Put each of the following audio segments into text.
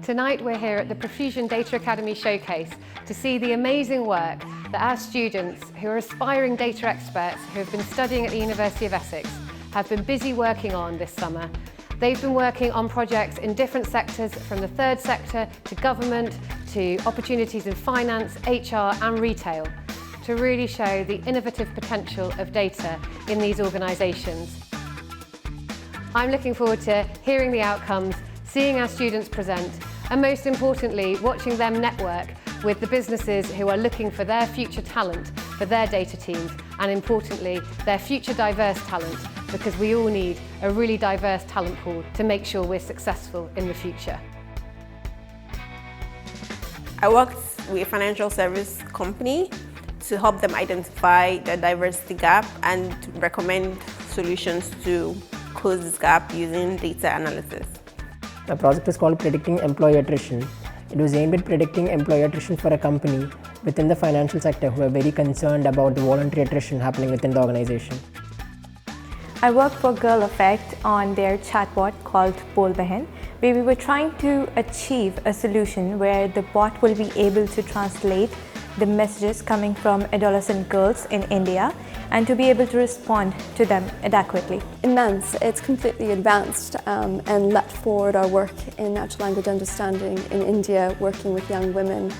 Tonight we're here at the Profusion Data Academy Showcase to see the amazing work that our students, who are aspiring data experts who have been studying at the University of Essex, have been busy working on this summer. They've been working on projects in different sectors, from the third sector to government to opportunities in finance, HR and retail, to really show the innovative potential of data in these organisations. I'm looking forward to hearing the outcomes, seeing our students present, and most importantly, watching them network with the businesses who are looking for their future talent for their data teams, and importantly, their future diverse talent, because we all need a really diverse talent pool to make sure we're successful in the future. I worked with a financial service company to help them identify the diversity gap and recommend solutions to close this gap using data analysis. The project is called Predicting Employee Attrition. It was aimed at predicting employee attrition for a company within the financial sector who are very concerned about the voluntary attrition happening within the organization. I worked for Girl Effect on their chatbot called Bol Behan, where we were trying to achieve a solution where the bot will be able to translate the messages coming from adolescent girls in India and to be able to respond to them adequately. Immense. It's completely advanced and leapt forward our work in natural language understanding in India, working with young women.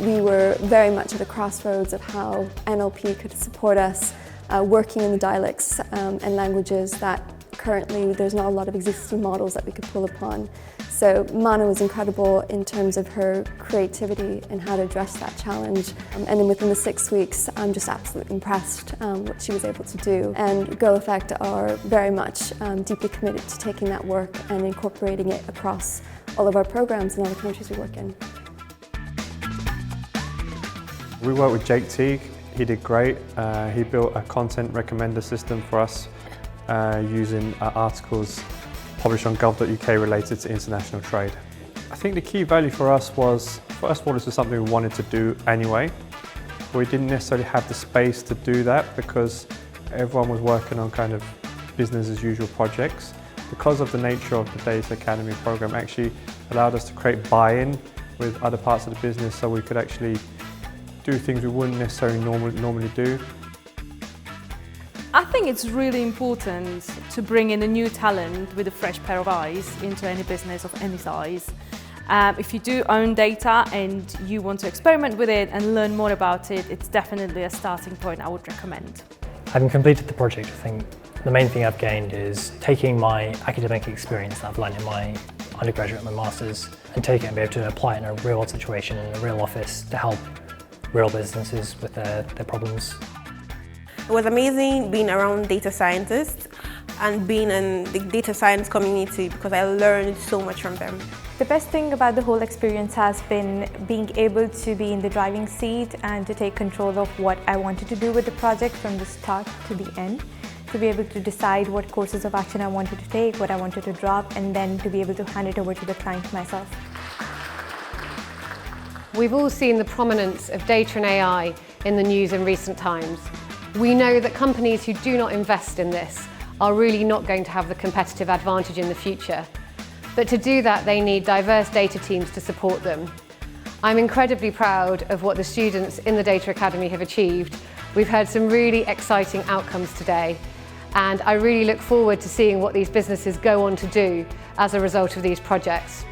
We were very much at a crossroads of how NLP could support us working in the dialects and languages that currently there's not a lot of existing models that we could pull upon. So Mana was incredible in terms of her creativity and how to address that challenge. And then within the 6 weeks, I'm just absolutely impressed what she was able to do. And Girl Effect are very much deeply committed to taking that work and incorporating it across all of our programs in all the countries we work in. We worked with Jake Teague. He did great. He built a content recommender system for us using articles published on gov.uk related to international trade. I think the key value for us was, first of all, this was something we wanted to do anyway. We didn't necessarily have the space to do that because everyone was working on kind of business as usual projects. Because of the nature of the Data Academy program, actually allowed us to create buy-in with other parts of the business, so we could actually do things we wouldn't necessarily normally do. I think it's really important to bring in a new talent with a fresh pair of eyes into any business of any size. If you do own data and you want to experiment with it and learn more about it, it's definitely a starting point I would recommend. Having completed the project, I think the main thing I've gained is taking my academic experience that I've learned in my undergraduate and my master's and take it and be able to apply it in a real world situation in a real office to help real businesses with their problems. It was amazing being around data scientists and being in the data science community because I learned so much from them. The best thing about the whole experience has been being able to be in the driving seat and to take control of what I wanted to do with the project from the start to the end, to be able to decide what courses of action I wanted to take, what I wanted to drop, and then to be able to hand it over to the client myself. We've all seen the prominence of data and AI in the news in recent times. We know that companies who do not invest in this are really not going to have the competitive advantage in the future. But to do that, they need diverse data teams to support them. I'm incredibly proud of what the students in the Data Academy have achieved. We've heard some really exciting outcomes today, and I really look forward to seeing what these businesses go on to do as a result of these projects.